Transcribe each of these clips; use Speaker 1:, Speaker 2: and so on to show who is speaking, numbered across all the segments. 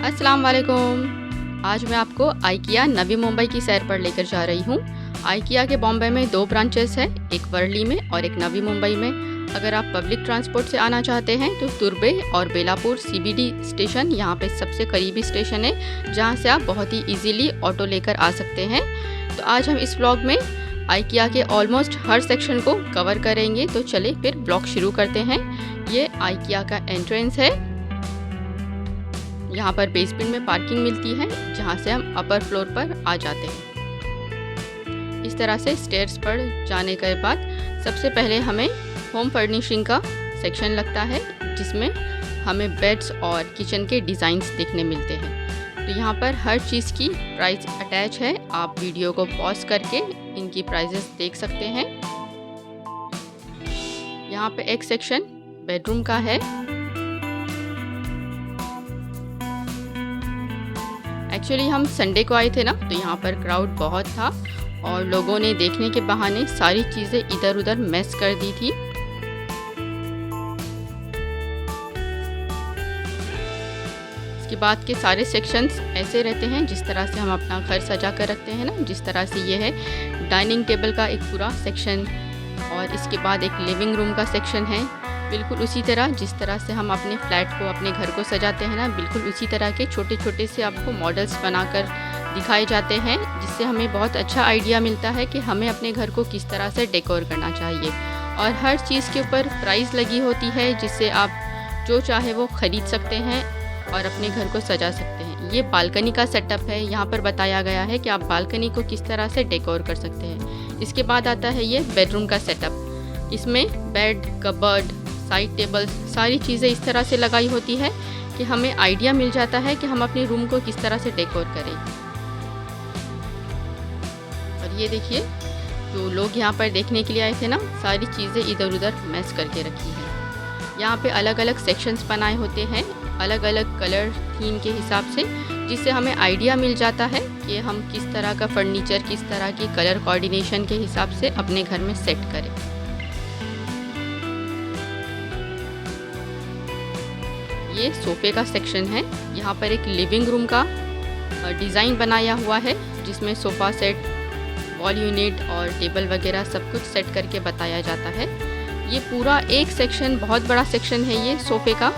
Speaker 1: अस्सलाम वालेकुम। आज मैं आपको आइकिया नवी मुंबई की सैर पर लेकर जा रही हूँ। आइकिया के बॉम्बे में 2 ब्रांचेस हैं, एक वर्ली में और एक नवी मुंबई में। अगर आप पब्लिक ट्रांसपोर्ट से आना चाहते हैं तो तुर्बे और बेलापुर CBD स्टेशन यहाँ पे सबसे करीबी स्टेशन है, जहाँ से आप बहुत ही इजीली ऑटो लेकर आ सकते हैं। तो आज हम इस व्लॉग में आइकिया के ऑलमोस्ट हर सेक्शन को कवर करेंगे। तो चले फिर ब्लॉग शुरू करते हैं। ये आइकिया का एंट्रेंस है। यहाँ पर बेसमेंट में पार्किंग मिलती है, जहाँ से हम अपर फ्लोर पर आ जाते हैं। इस तरह से स्टेयर्स पर जाने के बाद सबसे पहले हमें होम फर्निशिंग का सेक्शन लगता है, जिसमें हमें बेड्स और किचन के डिज़ाइंस देखने मिलते हैं। तो यहाँ पर हर चीज़ की प्राइस अटैच है। आप वीडियो को पॉज करके इनकी प्राइसेस देख सकते हैं। यहाँ पे एक सेक्शन बेडरूम का है। एक्चुअली हम संडे को आए थे ना, तो यहाँ पर क्राउड बहुत था और लोगों ने देखने के बहाने सारी चीज़ें इधर उधर मैस कर दी थी। इसके बाद के सारे सेक्शंस ऐसे रहते हैं जिस तरह से हम अपना घर सजा कर रखते हैं ना, जिस तरह से ये है डाइनिंग टेबल का एक पूरा सेक्शन, और इसके बाद एक लिविंग रूम का सेक्शन है। बिल्कुल उसी तरह जिस तरह से हम अपने फ्लैट को, अपने घर को सजाते हैं ना, बिल्कुल उसी तरह के छोटे छोटे से आपको मॉडल्स बनाकर दिखाए जाते हैं, जिससे हमें बहुत अच्छा आइडिया मिलता है कि हमें अपने घर को किस तरह से डेकोर करना चाहिए। और हर चीज़ के ऊपर प्राइस लगी होती है, जिससे आप जो चाहे वो ख़रीद सकते हैं और अपने घर को सजा सकते हैं। ये बालकनी का सेटअप है। यहाँ पर बताया गया है कि आप बालकनी को किस तरह से डेकोर कर सकते हैं। इसके बाद आता है ये बेडरूम का सेटअप। इसमें बेड, कबर्ड, साइड टेबल्स, सारी चीज़ें इस तरह से लगाई होती है कि हमें आइडिया मिल जाता है कि हम अपने रूम को किस तरह से डेकोर करें। और ये देखिए, जो लोग यहाँ पर देखने के लिए आए थे ना, सारी चीज़ें इधर उधर मैच करके रखी हैं। यहाँ पे अलग अलग सेक्शंस बनाए होते हैं, अलग अलग कलर थीम के हिसाब से, जिससे हमें आइडिया मिल जाता है कि हम किस तरह का फर्नीचर, किस तरह की कलर कोऑर्डिनेशन के हिसाब से अपने घर में सेट करें। ये सोफ़े का सेक्शन है। यहाँ पर एक लिविंग रूम का डिज़ाइन बनाया हुआ है, जिसमें सोफ़ा सेट, वॉल यूनिट और टेबल वगैरह सब कुछ सेट करके बताया जाता है। ये पूरा एक सेक्शन, बहुत बड़ा सेक्शन है ये सोफ़े का,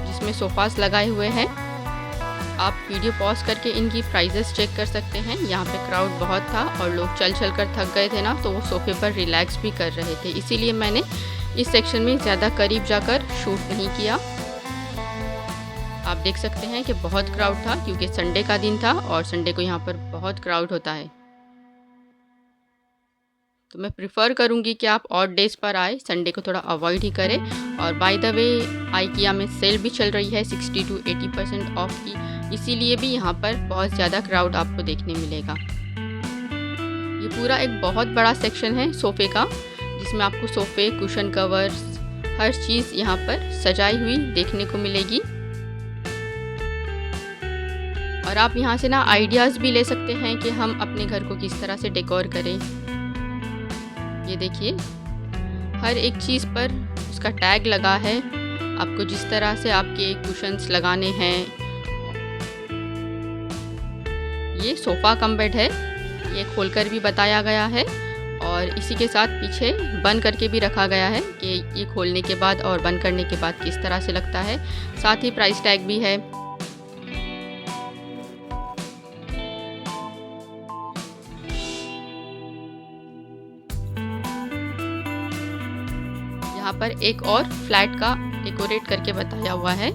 Speaker 1: जिसमें सोफ़ास लगाए हुए हैं। आप वीडियो पॉज करके इनकी प्राइसेस चेक कर सकते हैं। यहाँ पे क्राउड बहुत था और लोग चल चल कर थक गए थे ना, तो वो सोफ़े पर रिलैक्स भी कर रहे थे। इसीलिए मैंने इस सेक्शन में ज़्यादा करीब जाकर शूट नहीं किया। आप देख सकते हैं कि बहुत क्राउड था, क्योंकि संडे का दिन था और संडे को यहाँ पर बहुत क्राउड होता है। तो मैं प्रिफ़र करूँगी कि आप ऑड डेज़ पर आए, संडे को थोड़ा अवॉइड ही करें। और बाय द वे, आइकिया में सेल भी चल रही है 60 to 80% ऑफ की, इसीलिए भी यहाँ पर बहुत ज़्यादा क्राउड आपको देखने मिलेगा। ये पूरा एक बहुत बड़ा सेक्शन है सोफ़े का, जिसमें आपको सोफ़े, कुशन कवर्स, हर चीज़ यहाँ पर सजाई हुई देखने को मिलेगी। और आप यहाँ से ना आइडियाज़ भी ले सकते हैं कि हम अपने घर को किस तरह से डेकोर करें। ये देखिए, हर एक चीज़ पर उसका टैग लगा है, आपको जिस तरह से आपके कुशन्स लगाने हैं। ये सोफ़ा कम बेड है, ये खोलकर भी बताया गया है, और इसी के साथ पीछे बंद करके भी रखा गया है कि ये खोलने के बाद और बंद करने के बाद किस तरह से लगता है। साथ ही प्राइस टैग भी है। यहाँ पर एक और फ्लैट का डेकोरेट करके बताया हुआ है।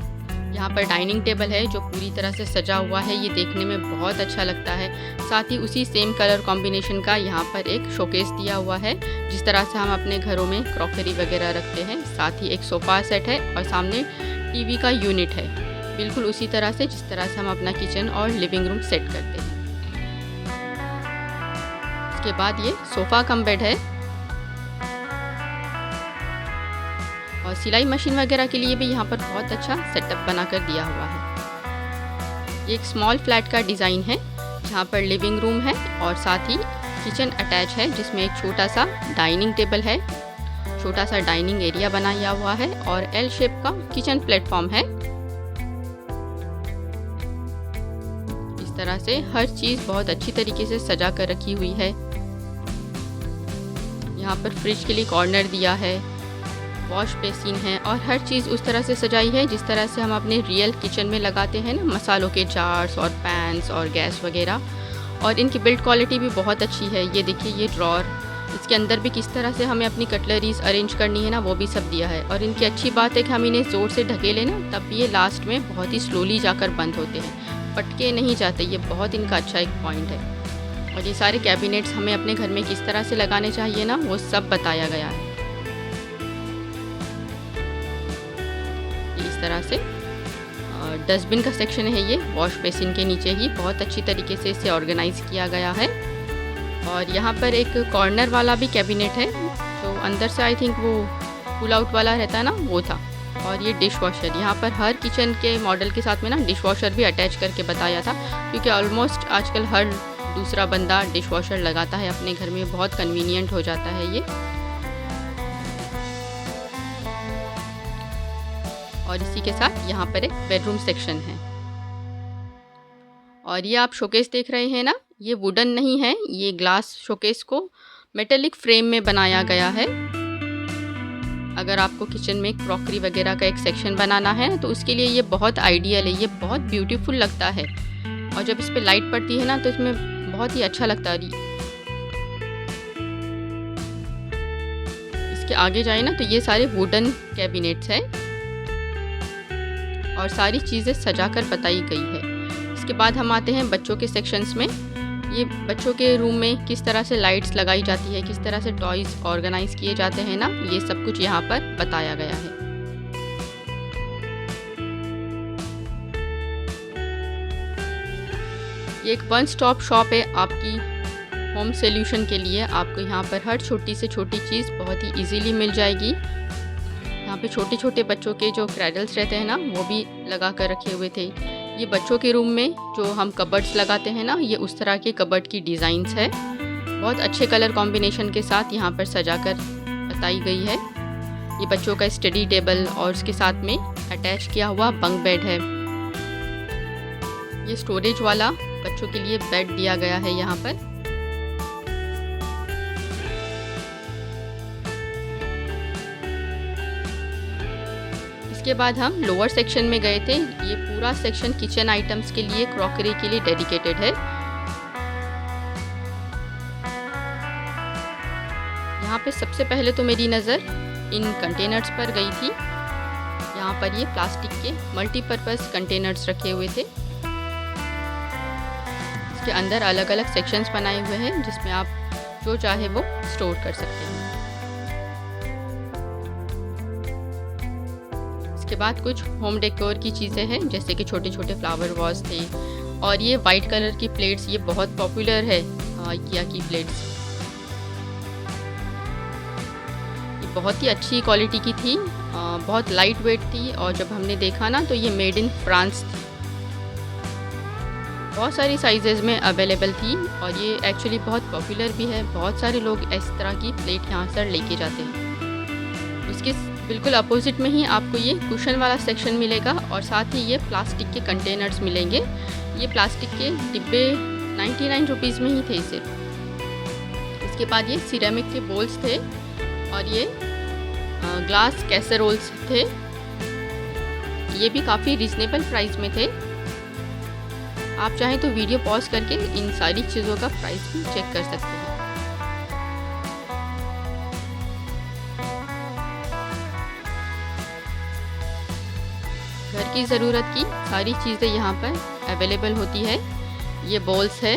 Speaker 1: यहाँ पर डाइनिंग टेबल है जो पूरी तरह से सजा हुआ है, ये देखने में बहुत अच्छा लगता है। साथ ही उसी सेम कलर कॉम्बिनेशन का यहाँ पर एक शोकेस दिया हुआ है, जिस तरह से हम अपने घरों में क्रॉकरी वगैरह रखते हैं। साथ ही एक सोफ़ा सेट है और सामने टीवी का यूनिट है, बिल्कुल उसी तरह से जिस तरह से हम अपना किचन और लिविंग रूम सेट करते हैं। इसके बाद ये सोफ़ा कम बेड है, और सिलाई मशीन वगैरह के लिए भी यहाँ पर बहुत अच्छा सेटअप बनाकर दिया हुआ है। ये एक स्मॉल फ्लैट का डिज़ाइन है, जहाँ पर लिविंग रूम है और साथ ही किचन अटैच है, जिसमें एक छोटा सा डाइनिंग टेबल है, छोटा सा डाइनिंग एरिया बनाया हुआ है और एल शेप का किचन प्लेटफॉर्म है। तरह से हर चीज़ बहुत अच्छी तरीके से सजा कर रखी हुई है। यहाँ पर फ्रिज के लिए कॉर्नर दिया है, वॉश बेसिन है और हर चीज़ उस तरह से सजाई है जिस तरह से हम अपने रियल किचन में लगाते हैं ना, मसालों के जार्स और पैन्स और गैस वगैरह। और इनकी बिल्ड क्वालिटी भी बहुत अच्छी है। ये देखिए, ये ड्रॉर, इसके अंदर भी किस तरह से हमें अपनी कटलरीज अरेंज करनी है ना, वो भी सब दिया है। और इनकी अच्छी बात है कि हम इन्हें ज़ोर से ढकेलें ना, तब भी ये लास्ट में बहुत ही स्लोली जाकर बंद होते हैं, पटके नहीं जाते। ये बहुत इनका अच्छा एक पॉइंट है। और ये सारे कैबिनेट्स हमें अपने घर में किस तरह से लगाने चाहिए ना, वो सब बताया गया है। इस तरह से डस्टबिन का सेक्शन है, ये वॉश बेसिन के नीचे ही बहुत अच्छी तरीके से इसे ऑर्गेनाइज़ किया गया है। और यहाँ पर एक कॉर्नर वाला भी कैबिनेट है, तो अंदर से आई थिंक वो पुल आउट वाला रहता है ना, वो था। और ये डिश वॉशर, यहाँ पर हर किचन के मॉडल के साथ में ना डिश वॉशर भी अटैच करके बताया था, क्योंकि ऑलमोस्ट आजकल हर दूसरा बंदा डिश वॉशर लगाता है अपने घर में, बहुत कन्वीनियंट हो जाता है ये। और इसी के साथ यहाँ पर एक बेडरूम सेक्शन है। और ये आप शोकेस देख रहे हैं ना, ये वुडन नहीं है, ये ग्लास शोकेस को मेटेलिक फ्रेम में बनाया गया है। अगर आपको किचन में क्रॉकरी वगैरह का एक सेक्शन बनाना है तो उसके लिए ये बहुत आइडियल है। ये बहुत ब्यूटीफुल लगता है और जब इस पर लाइट पड़ती है ना तो इसमें बहुत ही अच्छा लगता है। इसके आगे जाए ना तो ये सारे वुडन कैबिनेट्स हैं और सारी चीज़ें सजाकर बताई गई है। इसके बाद हम आते हैं बच्चों के सेक्शंस में। ये बच्चों के रूम में किस तरह से लाइट्स लगाई जाती है, किस तरह से टॉयज़ ऑर्गेनाइज किए जाते हैं ना, ये सब कुछ यहाँ पर बताया गया है। ये एक वन स्टॉप शॉप है आपकी होम सॉल्यूशन के लिए। आपको यहाँ पर हर छोटी से छोटी चीज़ बहुत ही इजीली मिल जाएगी। यहाँ पे छोटे छोटे बच्चों के जो क्रैडल्स रहते हैं ना, वो भी लगा कर रखे हुए थे। ये बच्चों के रूम में जो हम कबर्ड्स लगाते हैं ना, ये उस तरह के कबर्ड की डिज़ाइंस है। बहुत अच्छे कलर कॉम्बिनेशन के साथ यहाँ पर सजाकर बताई गई है। ये बच्चों का स्टडी टेबल और उसके साथ में अटैच किया हुआ बंक बेड है। ये स्टोरेज वाला बच्चों के लिए बेड दिया गया है यहाँ पर। इसके बाद हम लोअर सेक्शन में गए थे। ये पूरा सेक्शन किचन आइटम्स के लिए, क्रॉकरी के लिए डेडिकेटेड है। यहाँ पे सबसे पहले तो मेरी नज़र इन कंटेनर्स पर गई थी। यहाँ पर ये प्लास्टिक के मल्टीपर्पज़ कंटेनर्स रखे हुए थे। इसके अंदर अलग अलग सेक्शंस बनाए हुए हैं जिसमें आप जो चाहे वो स्टोर कर सकते हैं। इसके बाद कुछ होम डेकोर की चीज़ें हैं, जैसे कि छोटे छोटे फ्लावर वाज थे। और ये वाइट कलर की प्लेट्स, ये बहुत पॉपुलर है IKEA की प्लेट्स। ये बहुत ही अच्छी क्वालिटी की थी, बहुत लाइट वेट थी। और जब हमने देखा ना तो ये मेड इन फ्रांस थी। बहुत सारी साइजेज़ में अवेलेबल थी और ये एक्चुअली बहुत पॉपुलर भी है। बहुत सारे लोग इस तरह की प्लेट यहाँ से लेके जाते हैं। उसके बिल्कुल अपोजिट में ही आपको ये कुशन वाला सेक्शन मिलेगा और साथ ही ये प्लास्टिक के कंटेनर्स मिलेंगे। ये प्लास्टिक के डिब्बे 99 रुपीज़ में ही थे सिर्फ। इसके बाद ये सिरेमिक के बोल्स थे और ये ग्लास कैसरोल्स थे। ये भी काफ़ी रिजनेबल प्राइस में थे। आप चाहें तो वीडियो पॉज करके इन सारी चीज़ों का प्राइस भी चेक कर सकते हैं। घर की ज़रूरत की सारी चीज़ें यहाँ पर अवेलेबल होती है। ये बॉल्स है,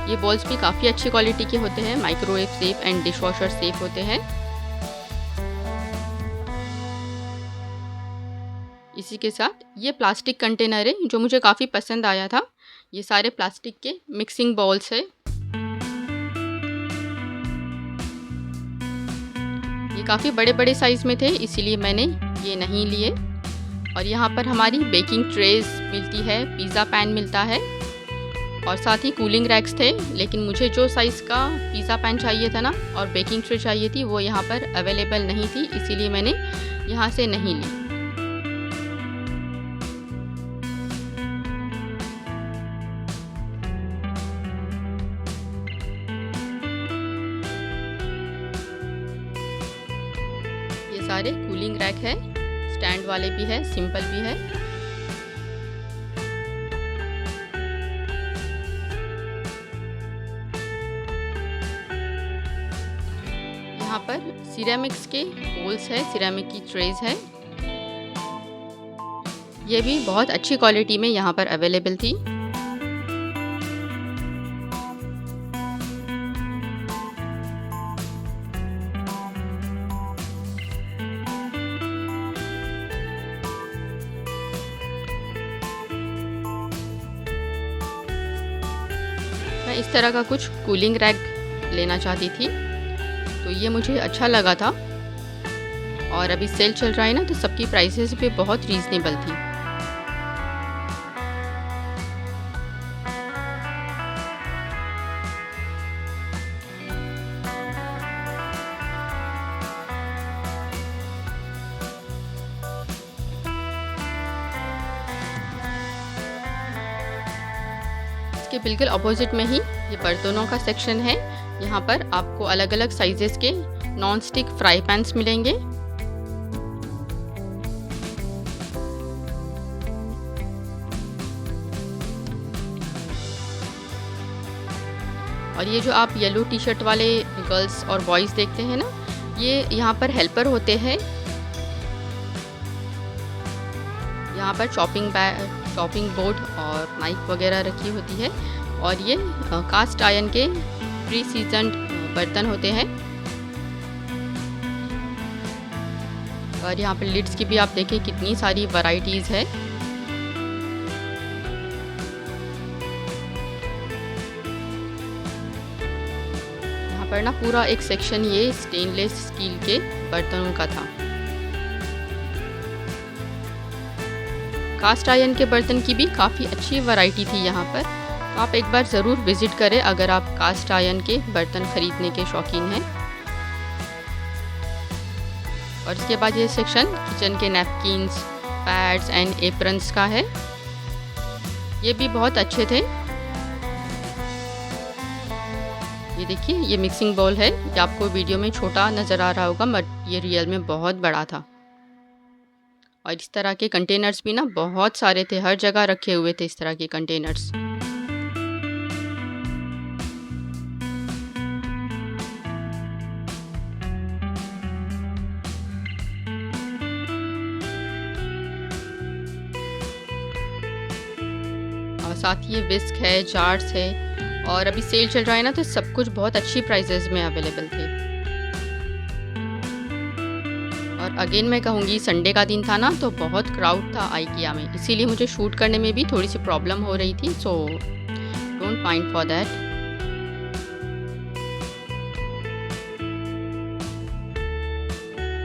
Speaker 1: ये बॉल्स भी काफ़ी अच्छी क्वालिटी के होते हैं, microwave safe and dishwasher safe होते हैं। इसी के साथ ये प्लास्टिक कंटेनर है जो मुझे काफ़ी पसंद आया था। ये सारे प्लास्टिक के मिक्सिंग बॉल्स है। ये काफ़ी बड़े बड़े साइज़ में थे, इसीलिए मैंने ये नहीं लिए। और यहाँ पर हमारी बेकिंग ट्रेज मिलती है, पिज़्ज़ा पैन मिलता है और साथ ही कूलिंग रैक्स थे। लेकिन मुझे जो साइज़ का पिज़्ज़ा पैन चाहिए था ना और बेकिंग ट्रे चाहिए थी, वो यहाँ पर अवेलेबल नहीं थी, इसीलिए मैंने यहाँ से नहीं ली। सारे कूलिंग रैक है, स्टैंड वाले भी है, सिंपल भी है। यहाँ पर सिरेमिक्स के बोल्स है, सिरेमिक की ट्रेज है। ये भी बहुत अच्छी क्वालिटी में यहाँ पर अवेलेबल थी। मैं इस तरह का कुछ कूलिंग रैक लेना चाहती थी, तो ये मुझे अच्छा लगा था। और अभी सेल चल रहा है ना, तो सबकी प्राइसेस भी बहुत रीज़नेबल थी। इसके बिल्कुल अपोजिट में ही ये बर्तनों का सेक्शन है। यहाँ पर आपको अलग अलग साइजेस के नॉन स्टिक फ्राई पैन्स मिलेंगे। और ये जो आप येलो टी शर्ट वाले गर्ल्स और बॉयज़ देखते हैं ना, ये यहाँ पर हेल्पर होते हैं। यहाँ पर चॉपिंग बोर्ड और नाइफ वगैरह रखी होती है। और ये कास्ट आयरन के प्री सीजन्ड बर्तन होते हैं। और यहाँ पर लिड्स की भी आप देखें कितनी सारी वैरायटीज़ है। यहाँ पर ना पूरा एक सेक्शन ये स्टेनलेस स्टील के बर्तनों का था। कास्ट आयरन के बर्तन की भी काफ़ी अच्छी वैरायटी थी यहाँ पर, तो आप एक बार ज़रूर विज़िट करें अगर आप कास्ट आयरन के बर्तन ख़रीदने के शौकीन हैं। और इसके बाद ये सेक्शन किचन के नैपकिन्स, पैड्स एंड एप्रन्स का है। ये भी बहुत अच्छे थे। ये देखिए, ये मिक्सिंग बाउल है। ये आपको वीडियो में छोटा नज़र आ रहा होगा, बट ये रियल में बहुत बड़ा था। और इस तरह के कंटेनर्स भी ना बहुत सारे थे, हर जगह रखे हुए थे इस तरह के कंटेनर्स। और साथ ही ये विस्क है, जार्स है। और अभी सेल चल रहा है ना, तो सब कुछ बहुत अच्छी प्राइसेस में अवेलेबल थे। और अगेन मैं कहूँगी, संडे का दिन था ना, तो बहुत क्राउड था आइकिया में, इसीलिए मुझे शूट करने में भी थोड़ी सी प्रॉब्लम हो रही थी। So don't mind for that.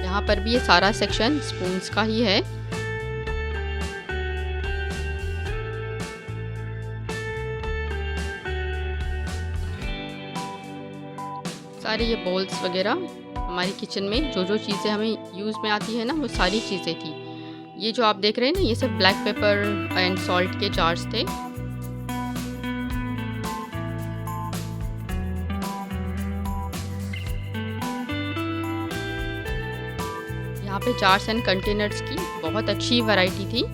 Speaker 1: यहाँ पर भी ये सारा सेक्शन स्पून्स का ही है। सारे ये बोल्स वगैरह हमारी किचन में जो जो चीज़ें हमें यूज़ में आती है ना, वो सारी चीज़ें थी। ये जो आप देख रहे हैं ना, ये सब ब्लैक पेपर एंड सॉल्ट के जार्स थे। यहाँ पे जार्स एंड कंटेनर्स की बहुत अच्छी वैरायटी थी।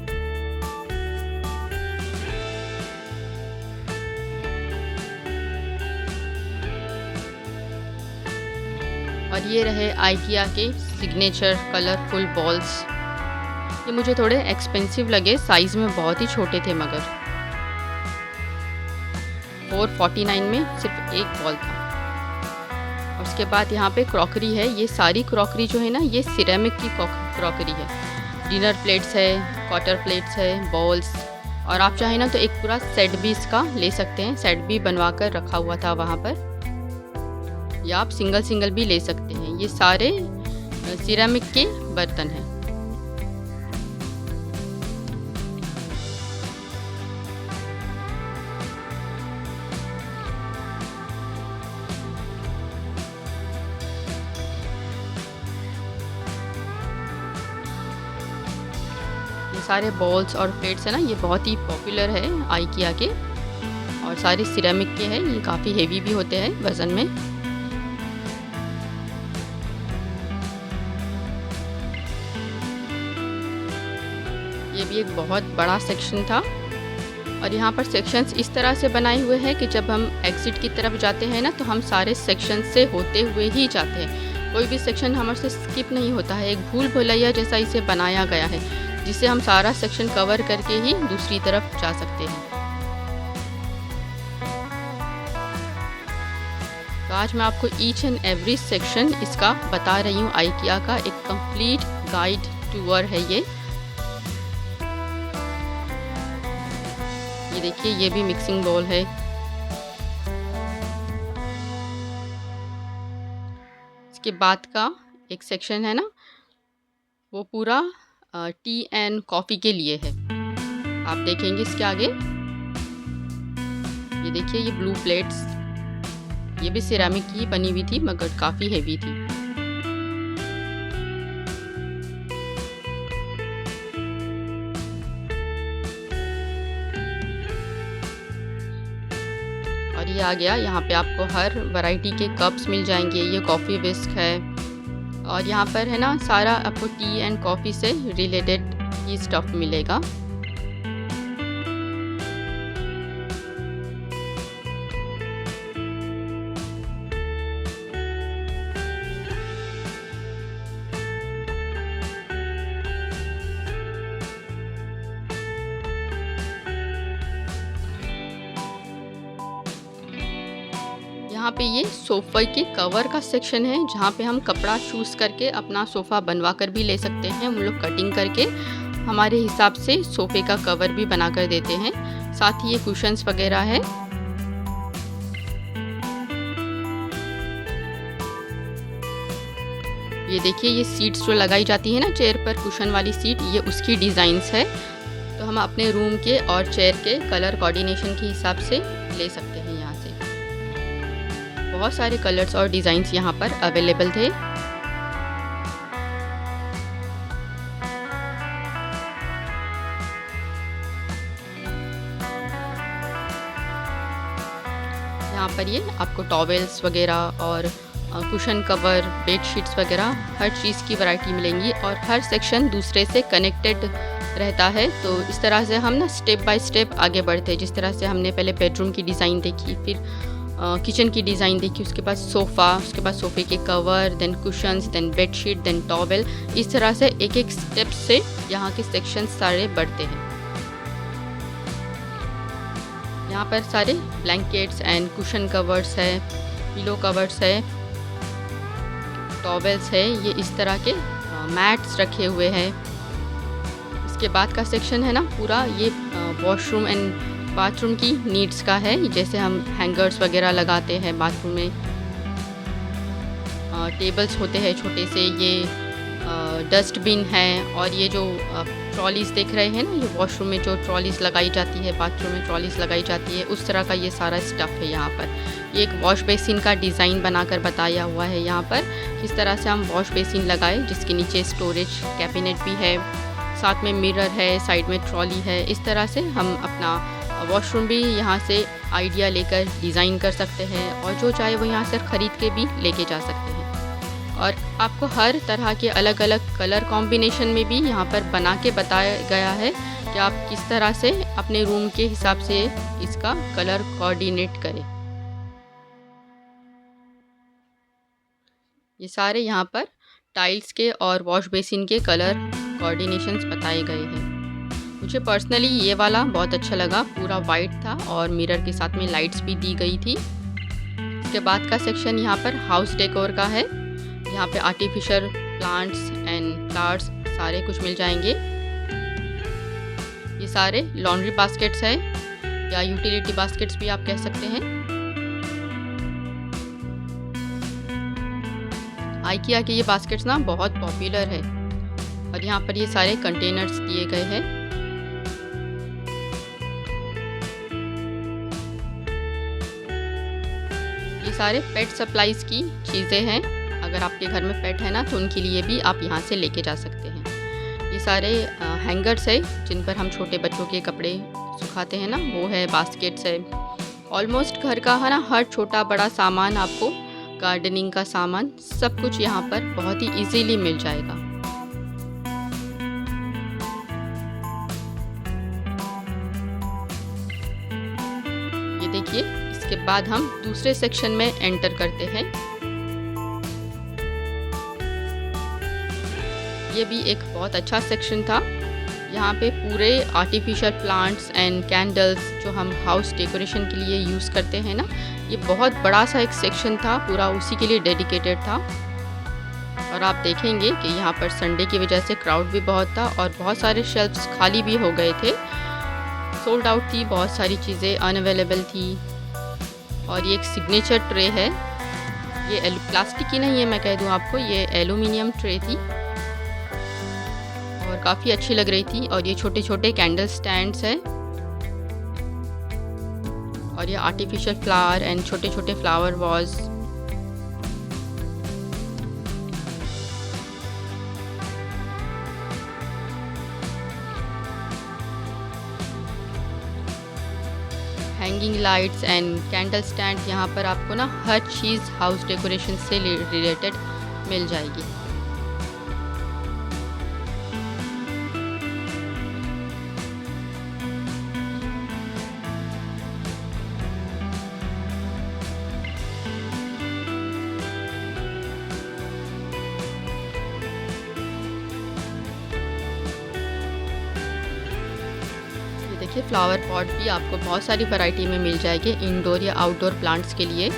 Speaker 1: और ये रहे आइकिया के सिग्नेचर कलरफुल बॉल्स। ये मुझे थोड़े एक्सपेंसिव लगे, साइज़ में बहुत ही छोटे थे, मगर 449 में सिर्फ एक बॉल था। और उसके बाद यहाँ पे क्रॉकरी है। ये सारी क्रॉकरी जो है ना, ये सिरेमिक की क्रॉकरी है। डिनर प्लेट्स है, क्वार्टर प्लेट्स है, बॉल्स। और आप चाहें ना तो एक पूरा सेट भी इसका ले सकते हैं। सेट भी बनवा कर रखा हुआ था वहाँ पर, या आप सिंगल सिंगल भी ले सकते हैं। ये सारे सिरेमिक के बर्तन हैं। ये सारे बॉल्स और प्लेट्स है ना, ये बहुत ही पॉपुलर है आइकिया के। और सारे सिरेमिक के हैं। ये काफ़ी हेवी भी होते हैं वज़न में। ये भी एक बहुत बड़ा सेक्शन था। और यहाँ पर सेक्शंस इस तरह से बनाए हुए हैं कि जब हम एग्ज़िट की तरफ जाते हैं ना, तो हम सारे सेक्शन से होते हुए ही जाते हैं। कोई भी सेक्शन हमारे से स्किप नहीं होता है। एक भूल भुलैया जैसा इसे बनाया गया है, जिससे हम सारा सेक्शन कवर करके ही दूसरी तरफ जा सकते हैं। तो आज मैं आपको ईच एंड एवरी सेक्शन इसका बता रही हूँ। आइकिया का एक कंप्लीट गाइड टूर है ये। देखिए, ये भी मिक्सिंग बाउल है। इसके बाद का एक सेक्शन है ना, वो पूरा टी एंड कॉफ़ी के लिए है। आप देखेंगे इसके आगे, ये देखिए, ये ब्लू प्लेट्स, ये भी सिरेमिक की बनी हुई थी मगर काफ़ी हेवी थी। और ये आ गया, यहाँ पे आपको हर वैरायटी के कप्स मिल जाएंगे। ये कॉफ़ी विस्क है और यहाँ पर है ना, सारा आपको टी एंड कॉफ़ी से रिलेटेड ही स्टफ़ मिलेगा। यहाँ पे ये सोफ़ा के कवर का सेक्शन है, जहाँ पे हम कपड़ा चूज़ करके अपना सोफ़ा बनवा कर भी ले सकते हैं। हम लोग कटिंग करके हमारे हिसाब से सोफ़े का कवर भी बना कर देते हैं। साथ ही ये कुशन्स वगैरह है। ये देखिए, ये सीट्स जो लगाई जाती है ना चेयर पर, कुशन वाली सीट, ये उसकी डिज़ाइंस है। तो हम अपने रूम के और चेयर के कलर कोऑर्डिनेशन के हिसाब से ले सकते हैं। यहाँ से बहुत सारे कलर्स और डिज़ाइंस यहाँ पर अवेलेबल थे। यहाँ पर ये आपको टॉवेल्स वगैरह और कुशन कवर, बेड शीट्स वगैरह हर चीज़ की वैरायटी मिलेंगी और हर सेक्शन दूसरे से कनेक्टेड रहता है। तो इस तरह से हम ना स्टेप बाय स्टेप आगे बढ़ते हैं। जिस तरह से हमने पहले बेडरूम की डिज़ाइन देखी, फिर किचन की डिज़ाइन देखी, उसके बाद सोफ़ा, उसके बाद सोफ़े के cover, then cushions, then bed sheet, then towel. इस तरह से एक एक स्टेप से यहाँ के सेक्शन सारे बढ़ते हैं। यहाँ पर सारे ब्लैंकेट्स एंड कुशन कवर्स है, पिलो कवर्स है, टॉवेल्स है, ये इस तरह के मैट्स रखे हुए हैं। इसके बाद का सेक्शन है ना पूरा, ये वॉशरूम एंड बाथरूम की नीड्स का है। जैसे हम हैंगर्स वगैरह लगाते हैं बाथरूम में, टेबल्स होते हैं छोटे से, ये डस्टबिन है, और ये जो ट्रॉलीज़ देख रहे हैं ना, ये वॉशरूम में जो ट्रॉलीज़ लगाई जाती है, बाथरूम में ट्रॉलीज़ लगाई जाती है, उस तरह का ये सारा स्टफ़ है यहाँ पर। ये एक वॉश बेसिन का डिज़ाइन बनाकर बताया हुआ है यहाँ पर, किस तरह से हम वॉश बेसिन लगाए, जिसके नीचे स्टोरेज कैबिनेट भी है, साथ में मिरर है, साइड में ट्रॉली है। इस तरह से हम अपना वॉशरूम भी यहाँ से आइडिया लेकर डिज़ाइन कर सकते हैं, और जो चाहे वो यहाँ से ख़रीद के भी लेके जा सकते हैं। और आपको हर तरह के अलग अलग कलर कॉम्बिनेशन में भी यहाँ पर बना के बताया गया है कि आप किस तरह से अपने रूम के हिसाब से इसका कलर कोऑर्डिनेट करें। ये सारे यहाँ पर टाइल्स के और वॉश बेसिन के कलर कोऑर्डिनेशंस बताए गए हैं। मुझे पर्सनली ये वाला बहुत अच्छा लगा, पूरा वाइट था और मिरर के साथ में लाइट्स भी दी गई थी। इसके बाद का सेक्शन यहाँ पर हाउस डेकोर का है। यहाँ पे आर्टिफिशियल प्लांट्स एंड फ्लावर्स सारे कुछ मिल जाएंगे। ये सारे लॉन्ड्री बास्केट्स है, या यूटिलिटी बास्केट्स भी आप कह सकते हैं। आइकिया के ये बास्केट्स ना बहुत पॉपुलर है, और यहाँ पर ये सारे कंटेनर्स दिए गए हैं। ये सारे पेट सप्लाईज की चीज़ें हैं। अगर आपके घर में पेट है ना, तो उनके लिए भी आप यहाँ से लेके जा सकते हैं। ये सारे हैंगर्स है, जिन पर हम छोटे बच्चों के कपड़े सुखाते हैं ना, वो है। बास्केट्स है। ऑलमोस्ट घर का है ना, हर छोटा बड़ा सामान, आपको गार्डनिंग का सामान, सब कुछ यहाँ पर बहुत ही इजीली मिल जाएगा। देखिए, इसके बाद हम दूसरे सेक्शन में एंटर करते हैं। ये भी एक बहुत अच्छा सेक्शन था। यहाँ पे पूरे आर्टिफिशियल प्लांट्स एंड कैंडल्स जो हम हाउस डेकोरेशन के लिए यूज़ करते हैं ना, ये बहुत बड़ा सा एक सेक्शन था, पूरा उसी के लिए डेडिकेटेड था। और आप देखेंगे कि यहाँ पर संडे की वजह से क्राउड भी बहुत था और बहुत सारे शेल्फ्स खाली भी हो गए थे, सोल्ड आउट थी, बहुत सारी चीज़ें अनअवेलेबल थी। और ये एक सिग्नेचर ट्रे है, ये प्लास्टिक की नहीं है, मैं कह दूँ आपको, ये एल्यूमिनियम ट्रे थी और काफ़ी अच्छी लग रही थी। और ये छोटे छोटे कैंडल स्टैंड्स हैं और ये आर्टिफिशियल फ्लावर एंड छोटे छोटे flower was. Hanging lights and candle stand, यहाँ पर आपको ना हर चीज़ हाउस डेकोरेशन से रिलेटेड मिल जाएगी। देखिए, फ्लावर पॉट भी आपको बहुत सारी वैरायटी में मिल जाएगी इंडोर या आउटडोर प्लांट्स के लिए।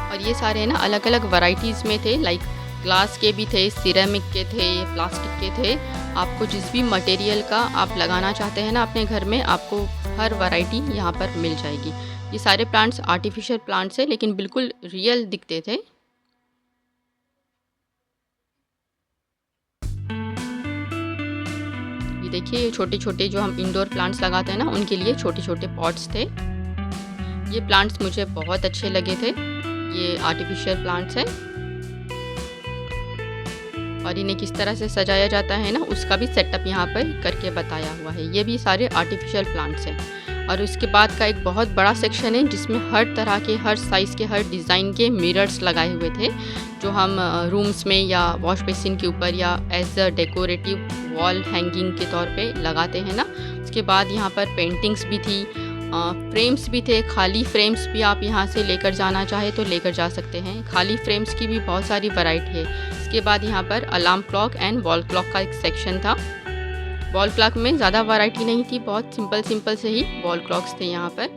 Speaker 1: और ये सारे ना अलग अलग वैरायटीज़ में थे, लाइक ग्लास के भी थे, सिरेमिक के थे, प्लास्टिक के थे। आपको जिस भी मटेरियल का आप लगाना चाहते हैं ना अपने घर में, आपको हर वैरायटी यहाँ पर मिल जाएगी। ये सारे प्लांट्स आर्टिफिशियल प्लांट्स हैं, लेकिन बिल्कुल रियल दिखते थे। ये देखिए, ये छोटे छोटे जो हम इंडोर प्लांट्स लगाते हैं ना, उनके लिए छोटे छोटे पॉट्स थे। ये प्लांट्स मुझे बहुत अच्छे लगे थे। ये आर्टिफिशियल प्लांट्स हैं और इन्हें किस तरह से सजाया जाता है ना, उसका भी सेटअप यहाँ पर करके बताया हुआ है। ये भी सारे आर्टिफिशियल प्लांट्स हैं। और उसके बाद का एक बहुत बड़ा सेक्शन है जिसमें हर तरह के, हर साइज़ के, हर डिज़ाइन के मिरर्स लगाए हुए थे, जो हम रूम्स में या वॉश बेसिन के ऊपर या as a decorative wall hanging के तौर पे लगाते हैं ना। उसके बाद यहाँ पर पेंटिंग्स भी थी, फ्रेम्स भी थे। खाली फ्रेम्स भी आप यहाँ से लेकर जाना चाहे तो लेकर जा सकते हैं। खाली फ्रेम्स की भी बहुत सारी वैरायटी है। इसके बाद यहाँ पर alarm clock and wall clock का एक सेक्शन था। वॉल क्लॉक में ज़्यादा वैरायटी नहीं थी, बहुत सिंपल से ही वॉल क्लॉक्स थे यहाँ पर।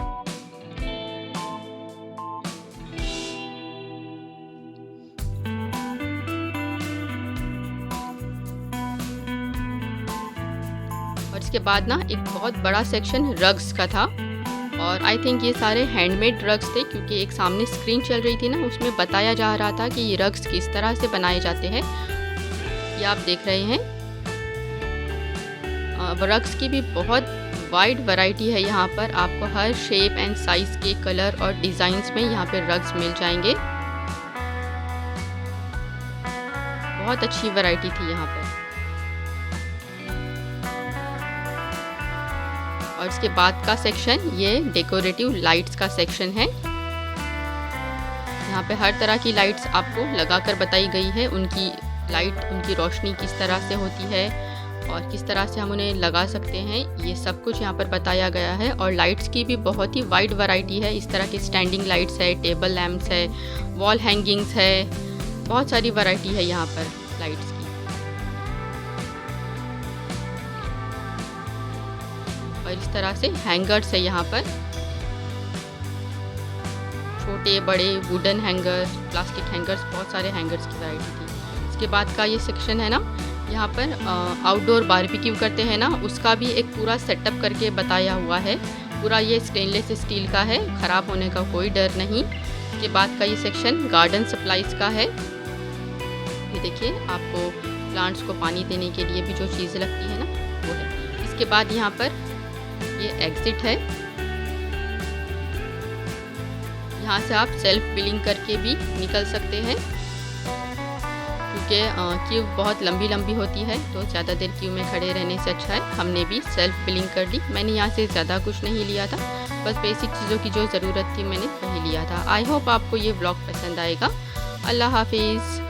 Speaker 1: और इसके बाद ना एक बहुत बड़ा सेक्शन रग्स का था और आई थिंक ये सारे हैंडमेड रग्स थे, क्योंकि एक सामने स्क्रीन चल रही थी ना, उसमें बताया जा रहा था कि ये रग्स किस तरह से बनाए जाते हैं। ये आप देख रहे हैं। रग्स की भी बहुत वाइड वैरायटी है यहाँ पर। आपको हर शेप एंड साइज़ के, कलर और डिज़ाइंस में यहाँ पे रग्स मिल जाएंगे। बहुत अच्छी वैरायटी थी यहाँ पर। और इसके बाद का सेक्शन ये डेकोरेटिव लाइट्स का सेक्शन है। यहाँ पे हर तरह की लाइट्स आपको लगाकर बताई गई है। उनकी लाइट, उनकी रोशनी किस तरह से होती है और किस तरह से हम उन्हें लगा सकते हैं, ये सब कुछ यहाँ पर बताया गया है। और लाइट्स की भी बहुत ही वाइड वैरायटी है। इस तरह की स्टैंडिंग लाइट्स है, टेबल लैम्प्स है, वॉल हैंगिंग्स है, बहुत सारी वैरायटी है यहाँ पर लाइट्स की। और इस तरह से हैंगर्स है यहाँ पर, छोटे बड़े वुडन हैंगर, प्लास्टिक हैंगर्स, बहुत सारे हैंगर्स की वैरायटी थी। इसके बाद का ये सेक्शन है ना, यहाँ पर आउटडोर बारबेक्यू करते हैं ना, उसका भी एक पूरा सेटअप करके बताया हुआ है। पूरा ये स्टेनलेस स्टील का है, ख़राब होने का कोई डर नहीं। इसके बाद का ये सेक्शन गार्डन सप्लाईज़ का है। ये देखिए, आपको प्लांट्स को पानी देने के लिए भी जो चीज़ें लगती है ना, वो है। इसके बाद यहाँ पर ये एग्ज़िट है। यहाँ से आप सेल्फ बिलिंग करके भी निकल सकते हैं, क्योंकि क्यू बहुत लंबी होती है, तो ज़्यादा देर क्यू में खड़े रहने से अच्छा है। हमने भी सेल्फ बिलिंग कर ली। मैंने यहाँ से ज़्यादा कुछ नहीं लिया था, बस बेसिक चीज़ों की जो ज़रूरत थी मैंने वही लिया था। आई होप आपको ये व्लॉग पसंद आएगा। अल्लाह हाफिज़।